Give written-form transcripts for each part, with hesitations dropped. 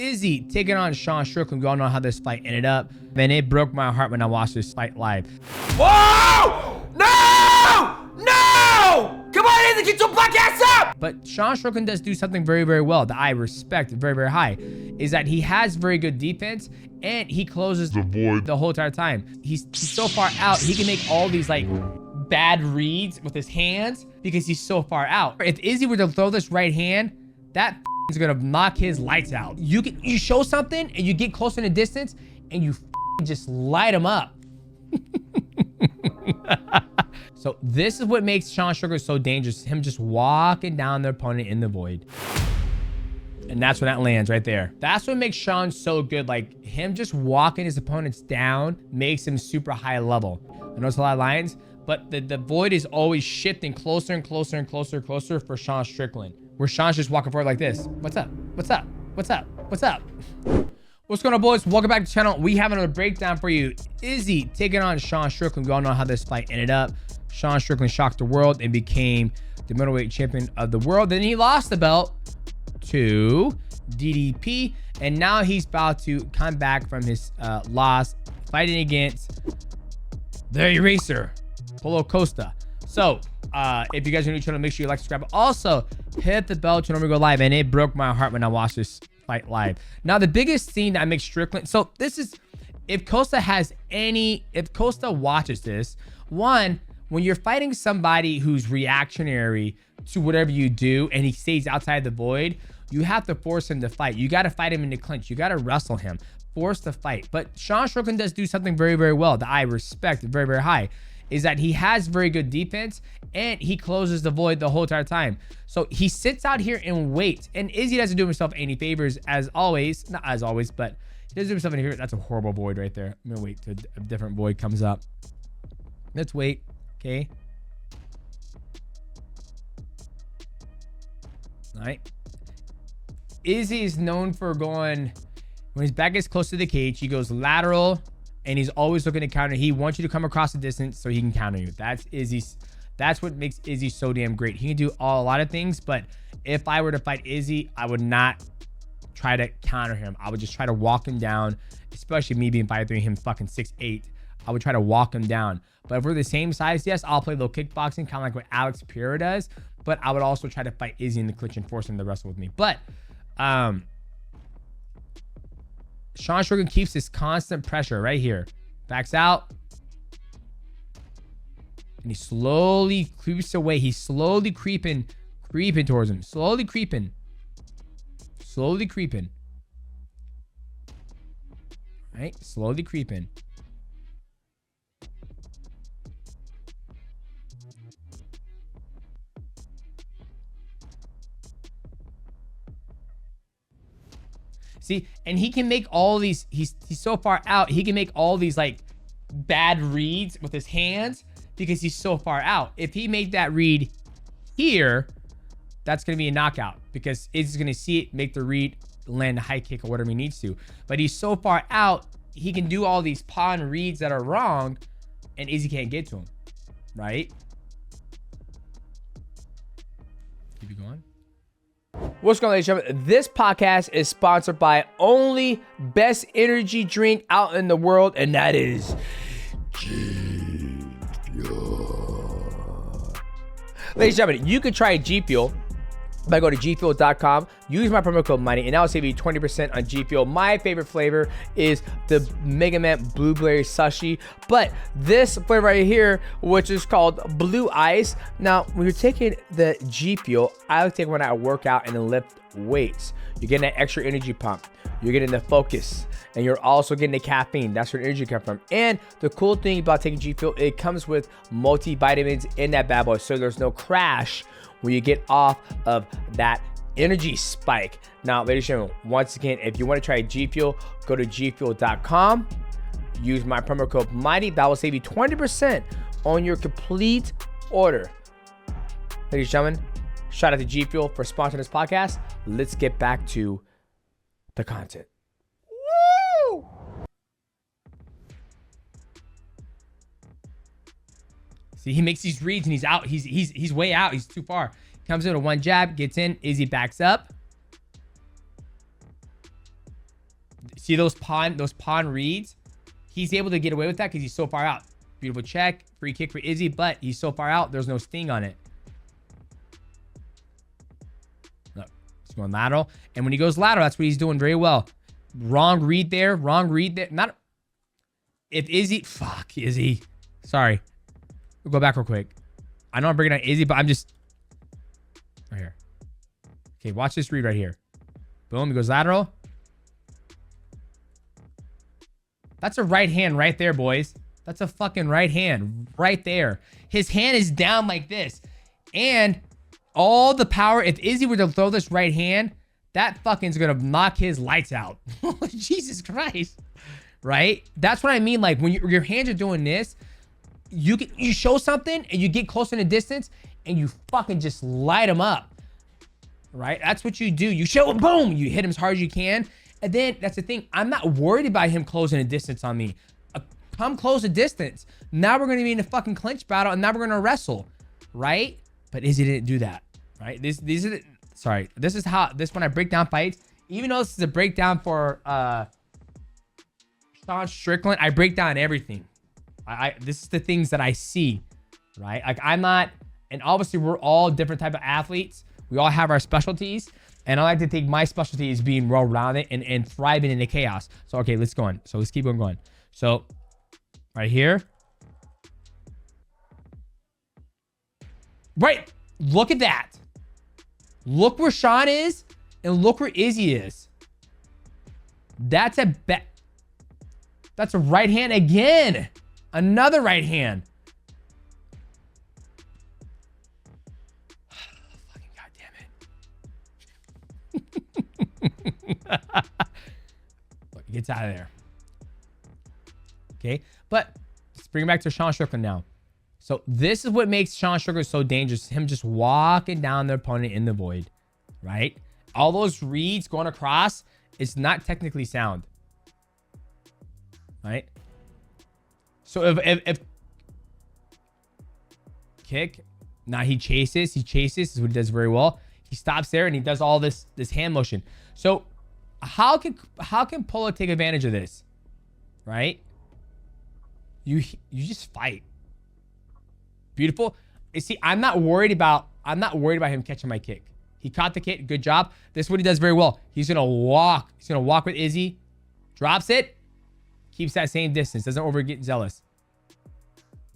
Izzy taking on Sean Strickland. We all know how this fight ended up. Man, it broke my heart when I watched this fight live. Whoa! No! No! Come on, Izzy, get your black ass up! But Sean Strickland does do something very, very well that I respect very, very high, is that he has very good defense and he closes the void the whole entire time. He's so far out, he can make all these like bad reads with his hands because he's so far out. If Izzy were to throw this right hand, that is gonna knock his lights out. You show something and you get close in the distance and you just light him up. So this is what makes Sean Strickland so dangerous. Him just walking down their opponent in the void. And that's when that lands right there. That's what makes Sean so good. Like him just walking his opponents down makes him super high level. I know it's a lot of lines, but the void is always shifting closer and closer and closer and closer for Sean Strickland. Where Sean's just walking forward like this. What's up? What's up? What's up? What's up? What's going on, boys? Welcome back to the channel. We have another breakdown for you. Izzy taking on Sean Strickland. We all know how this fight ended up. Sean Strickland shocked the world and became the middleweight champion of the world. Then he lost the belt to DDP, and now he's about to come back from his loss, fighting against the eraser, Paulo Costa. So if you guys are new to the channel, make sure you like, subscribe. Also hit the bell to know when we go live. And it broke my heart when I watched this fight live. Now the biggest thing that makes Strickland, so this is, if Costa watches this, one, when you're fighting somebody who's reactionary to whatever you do and he stays outside the void, you have to force him to fight. You got to fight him in the clinch. You got to wrestle him, force the fight. But Sean Strickland does do something very, very well that I respect very, very high, is that he has very good defense and he closes the void the whole entire time. So he sits out here and waits. And Izzy doesn't do himself any favors as always. Not as always, but he doesn't do himself any favors. That's a horrible void right there. I'm going to wait till a different void comes up. Let's wait. Okay. All right. Izzy is known for going, when his back gets close to the cage, he goes lateral and he's always looking to counter. He wants you to come across the distance so he can counter you. That's Izzy's. That's what makes Izzy so damn great. He can do a lot of things, but if I were to fight Izzy, I would not try to counter him. I would just try to walk him down, especially me being 5'3", him fucking 6'8". I would try to walk him down. But if we're the same size, yes, I'll play a little kickboxing, kind of like what Alex Pereira does. But I would also try to fight Izzy in the clinch and force him to wrestle with me. But Sean Strickland keeps this constant pressure right here. Backs out. And he slowly creeps away. He's slowly creeping towards him. Slowly creeping. Slowly creeping. Right? Slowly creeping. See, and he can make all these, he's so far out, he can make all these like bad reads with his hands because he's so far out. If he made that read here, that's going to be a knockout because Izzy's going to see it, make the read, land a high kick or whatever he needs to. But he's so far out, he can do all these pawn reads that are wrong and Izzy can't get to him, right? Keep it going. What's going on, ladies and gentlemen? This podcast is sponsored by only best energy drink out in the world, and that is G Fuel. Ladies and gentlemen, you can try G Fuel by going to gfuel.com, use my promo code MONEY, and I'll save you 20% on G Fuel. My favorite flavor is the Mega Man Blueberry Sushi, but this flavor right here, which is called Blue Ice. Now, when you're taking the G Fuel, I like to take one out, work out, and then lift weights. You're getting that extra energy pump. You're getting the focus, and you're also getting the caffeine. That's where energy comes from. And the cool thing about taking G Fuel, it comes with multivitamins in that bad boy, so there's no crash when you get off of that energy spike. Now, ladies and gentlemen, once again, if you want to try G Fuel, go to gfuel.com. Use my promo code MIGHTY. That will save you 20% on your complete order. Ladies and gentlemen, shout out to G Fuel for sponsoring this podcast. Let's get back to the content. Woo! See, he makes these reads and he's out. He's way out. He's too far. Comes in with one jab, gets in. Izzy backs up. See those pawn reads? He's able to get away with that because he's so far out. Beautiful check. Free kick for Izzy, but he's so far out. There's no sting on it. Look, he's going lateral. And when he goes lateral, that's what he's doing very well. Wrong read there. Wrong read there. Not... If Izzy... Fuck, Izzy. Sorry. We'll go back real quick. I know I'm bringing on Izzy, but I'm just... Right here. Okay, watch this read right here. Boom, he goes lateral. That's a right hand right there, boys. That's a fucking right hand right there. His hand is down like this. And all the power, if Izzy were to throw this right hand, that fucking's gonna knock his lights out. Jesus Christ. Right? That's what I mean. Like when your hands are doing this, you show something and you get close in the distance and you fucking just light him up. Right? That's what you do. You show him, boom, you hit him as hard as you can. And then that's the thing. I'm not worried about him closing a distance on me. Come close a distance. Now we're going to be in a fucking clinch battle and now we're going to wrestle. Right? But Izzy didn't do that. Right? These are the, sorry. This is when I break down fights. Even though this is a breakdown for Sean Strickland, I break down everything. This is the things that I see. Right? Like I'm not, and obviously we're all different type of athletes. We all have our specialties. And I like to think my specialty is being well-rounded and thriving in the chaos. So, okay, let's go on. So, let's keep on going. So, right here. Right. Look at that. Look where Sean is and look where Izzy is. That's a right hand again. Another right hand. Look, he gets out of there. Okay, but let's bring it back to Sean Strickland now. So this is what makes Sean Strickland so dangerous. Him just walking down their opponent in the void, right? All those reads going across, it's not technically sound, right? So if kick, now he chases. This is what he does very well. He stops there and he does all this hand motion. So how can Paulo take advantage of this? Right? You just fight. Beautiful. You see, I'm not worried about him catching my kick. He caught the kick. Good job. This is what he does very well. He's gonna walk. He's gonna walk with Izzy. Drops it. Keeps that same distance. Doesn't over get zealous.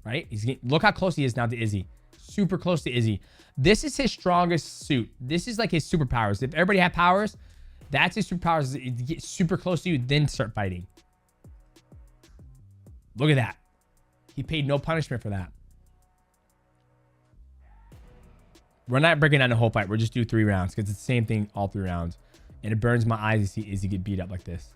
Right? Look how close he is now to Izzy. Super close to Izzy. This is his strongest suit. This is like his superpowers. If everybody had powers, that's his superpowers. Get super close to you, then start fighting. Look at that. He paid no punishment for that. We're not breaking down the whole fight. We're just do 3 rounds because it's the same thing all 3 rounds. And it burns my eyes to see Izzy get beat up like this.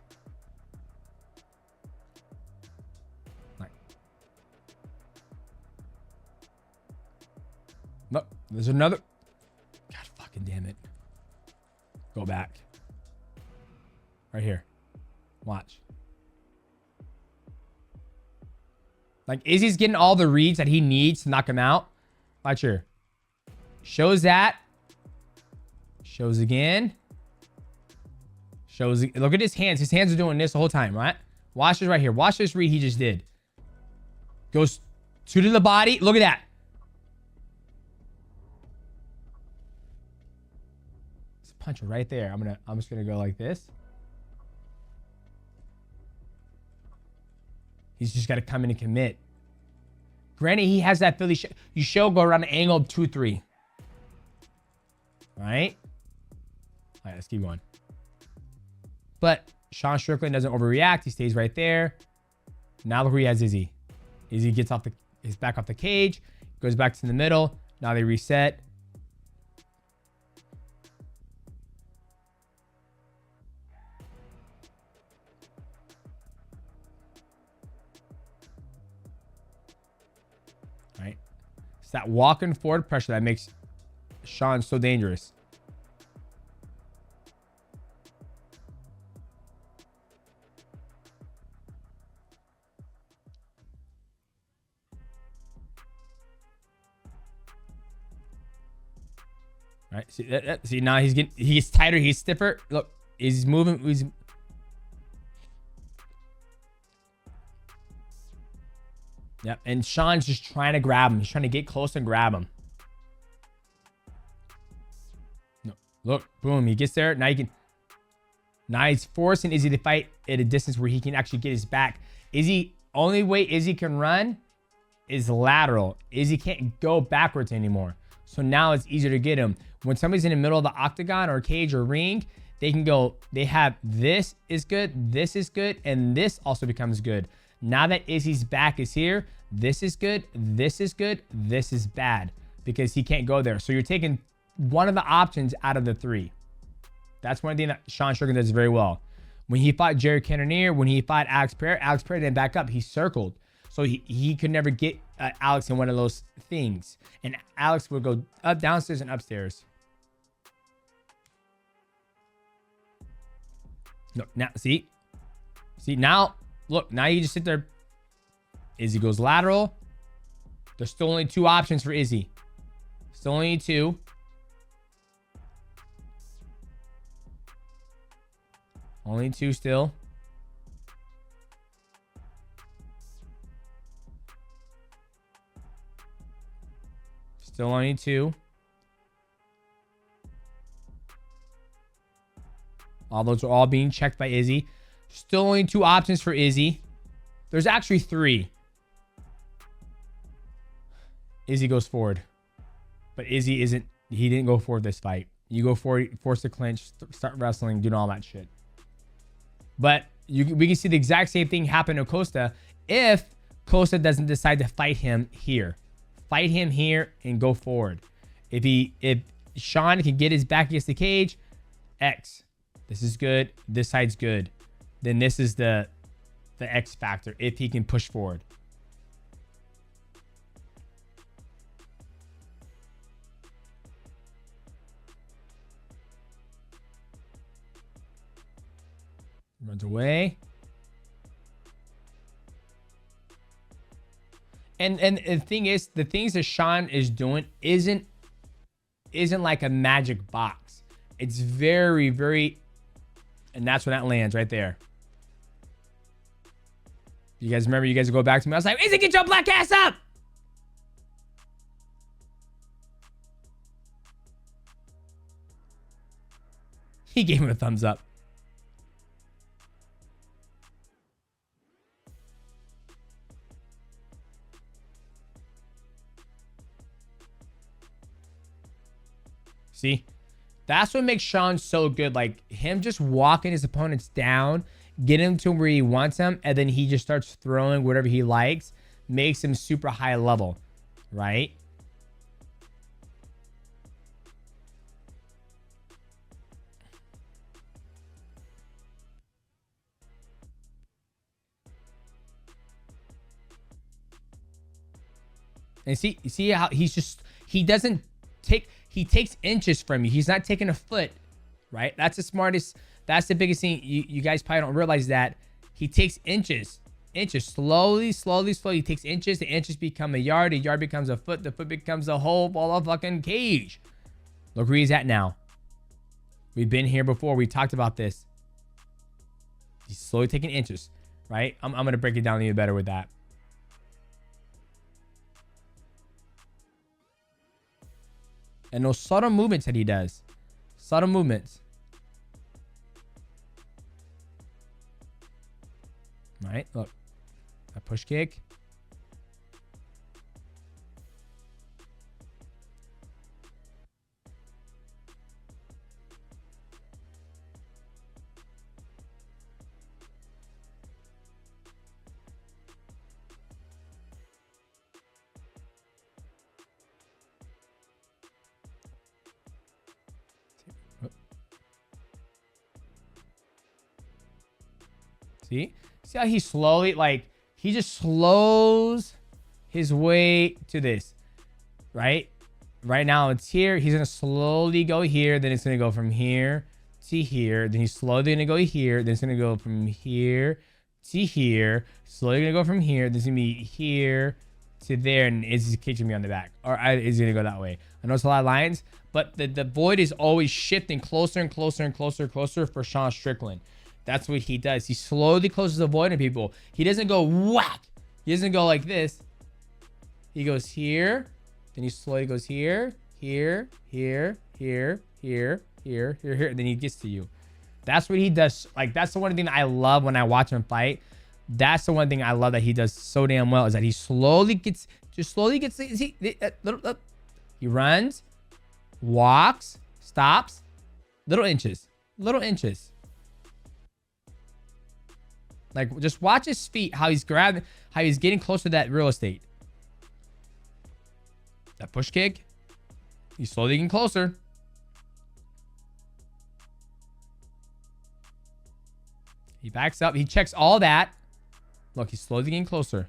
No, there's another. God fucking damn it. Go back. Right here. Watch. Like Izzy's getting all the reads that he needs to knock him out. Watch here. Shows that. Shows again. Shows. Look at his hands. His hands are doing this the whole time, right? Watch this right here. Watch this read he just did. Goes 2 to the body. Look at that. Punch right there. I'm just gonna go like this. He's just got to come in and commit. Granted, he has that Philly. You show go around the angle of 2-3. Right? All right, let's keep going. But Sean Strickland doesn't overreact. He stays right there. Now look where he has Izzy. Izzy gets off his back off the cage, goes back to the middle. Now they reset. Right? It's that walking forward pressure that makes Sean so dangerous. Right? See now he gets tighter, he's stiffer. Look, he's moving. Yep. And Sean's just trying to grab him. He's trying to get close and grab him. No. Look, boom. He gets there. Now you can. Now he's forcing Izzy to fight at a distance where he can actually get his back. Izzy, only way Izzy can run is lateral. Izzy can't go backwards anymore. So now it's easier to get him. When somebody's in the middle of the octagon or cage or ring, they can go, they have this is good, and this also becomes good. Now that Izzy's back is here, this is good, this is bad because he can't go there. So you're taking one of the options out of the three. That's one thing that Sean Strickland does very well. When he fought Jared Cannonier, when he fought Alex Pereira didn't back up. He circled. So he could never get Alex in one of those things. And Alex would go up, downstairs, and upstairs. No, now, see? See, now, look, now you just sit there. Izzy goes lateral. There's still only two options for Izzy. Still only two. Only two still. Still only two. All those are all being checked by Izzy. Still only two options for Izzy. There's actually three. Izzy goes forward. But Izzy isn't, he didn't go forward this fight. You go forward, force the clinch, start wrestling, doing all that shit. But we can see the exact same thing happen to Costa if Costa doesn't decide to fight him here. Fight him here and go forward. If Sean can get his back against the cage, X. This is good. This side's good. Then this is the X factor if he can push forward. Runs away. And the thing is, the things that Sean is doing isn't like a magic box. It's very, very, and that's when that lands right there. You guys remember? You guys go back to me. I was like, Izzy, get your black ass up! He gave him a thumbs up. See, that's what makes Sean so good. Like him just walking his opponents down, get him to where he wants him, and then he just starts throwing whatever he likes, makes him super high level, right? And see how he takes inches from you. He's not taking a foot, right? That's the smartest. That's the biggest thing. You guys probably don't realize that he takes inches, slowly. He takes inches. The inches become a yard becomes a foot. The foot becomes a whole ball of fucking cage. Look where he's at now. We've been here before. We talked about this. He's slowly taking inches, right? I'm going to break it down even better with that. And those subtle movements that he does. Subtle movements. Right? Look. A push kick. See how he slowly, like, he just slows his way to this, right? Right now it's here. He's going to slowly go here. Then it's going to go from here to here. Then he's slowly going to go here. Then it's going to go from here to here. Slowly going to go from here. Then it's going to be here to there. And it's kicking me on the back. Or is going to go that way. I know it's a lot of lines. But the void is always shifting closer and closer and closer and closer for Sean Strickland. That's what he does. He slowly closes the void on people. He doesn't go whack. He doesn't go like this. He goes here. Then he slowly goes here, here, here, here, here, here, here, here. And then he gets to you. That's what he does. Like, that's the one thing that I love when I watch him fight. That's the one thing I love that he does so damn well, is that he slowly gets, he runs, walks, stops, little inches. Like, just watch his feet, how he's grabbing, how he's getting close to that real estate. That push kick, he's slowly getting closer. He backs up, he checks all that. Look, he's slowly getting closer.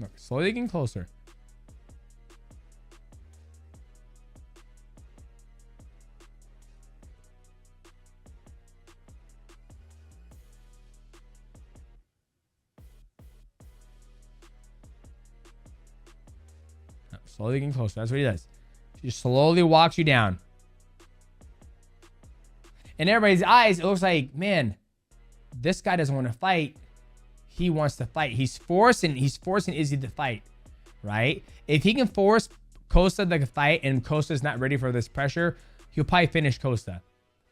Look, slowly getting closer. Slowly getting closer. That's what he does. He just slowly walks you down. In everybody's eyes, it looks like, man, this guy doesn't want to fight. He wants to fight. He's forcing Izzy to fight, right? If he can force Costa to fight and Costa's not ready for this pressure, he'll probably finish Costa,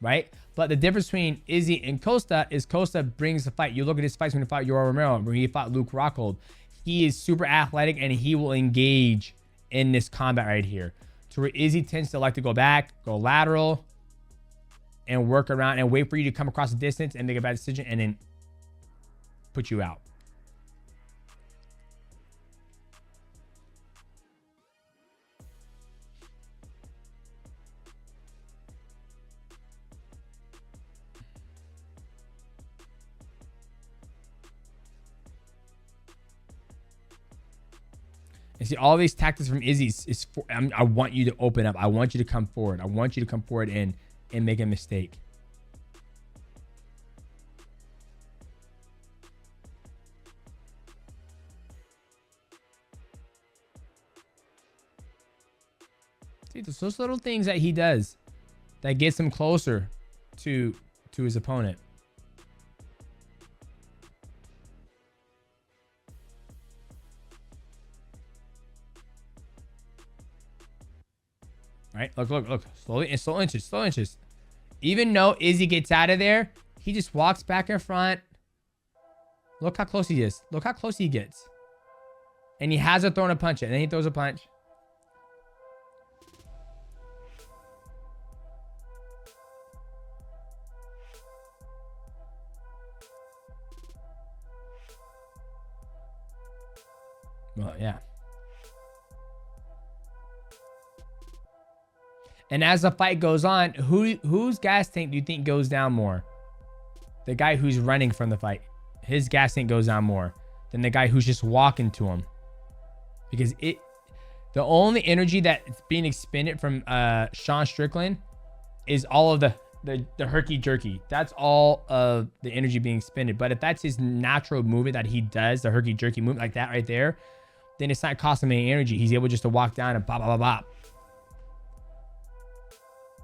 right? But the difference between Izzy and Costa is Costa brings the fight. You look at his fights when he fought Yoel Romero, when he fought Luke Rockhold. He is super athletic and he will engage in this combat right here. To where Izzy tends to like to go back, go lateral, and work around and wait for you to come across the distance and make a bad decision and then put you out. And see, all these tactics from Izzy is for, I want you to open up. I want you to come forward. I want you to come forward and make a mistake. See, there's those little things that he does that gets him closer to his opponent. Right? Look. Slowly and slow inches. Even though Izzy gets out of there, he just walks back in front. Look how close he is. Look how close he gets. And he hasn't thrown a punch yet. And then he throws a punch. Well, yeah. And as the fight goes on, whose gas tank do you think goes down more? The guy who's running from the fight. His gas tank goes down more than the guy who's just walking to him. Because the only energy that's being expended from Sean Strickland is all of the herky-jerky. That's all of the energy being expended. But if that's his natural movement that he does, the herky-jerky movement like that right there, then it's not costing him any energy. He's able just to walk down and bop, bop, bop, bop.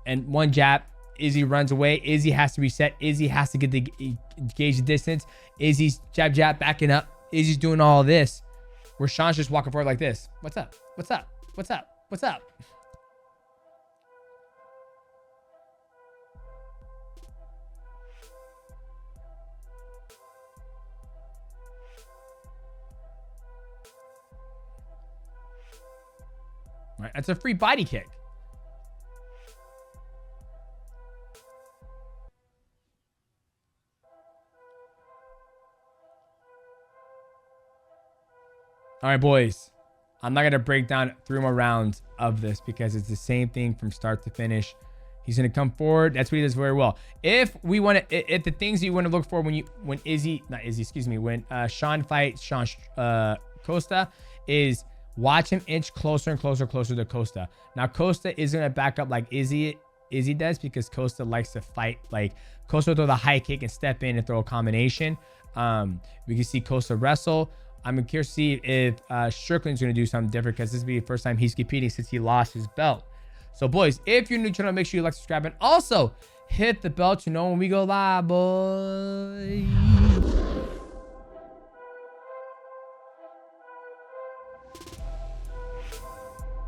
And one jab, Izzy runs away. Izzy has to reset. Izzy has to get the gauge the distance. Izzy's jab, backing up. Izzy's doing all this. Where Sean's just walking forward like this. What's up? What's up? What's up? What's up? All right, that's a free body kick. All right, boys. I'm not going to break down 3 more rounds of this because it's the same thing from start to finish. He's going to come forward. That's what he does very well. If we want to, if the things you want to look for when Sean fights Sean Costa is watch him inch closer and closer to Costa. Now, Costa is going to back up like Izzy does because Costa likes to fight. Like, Costa will throw the high kick and step in and throw a combination. We can see Costa wrestle. I'm curious to see if Strickland's going to do something different because this will be the first time he's competing since he lost his belt. So, boys, if you're new to the channel, make sure you like, subscribe, and also Hit the bell to know when we go live, boy.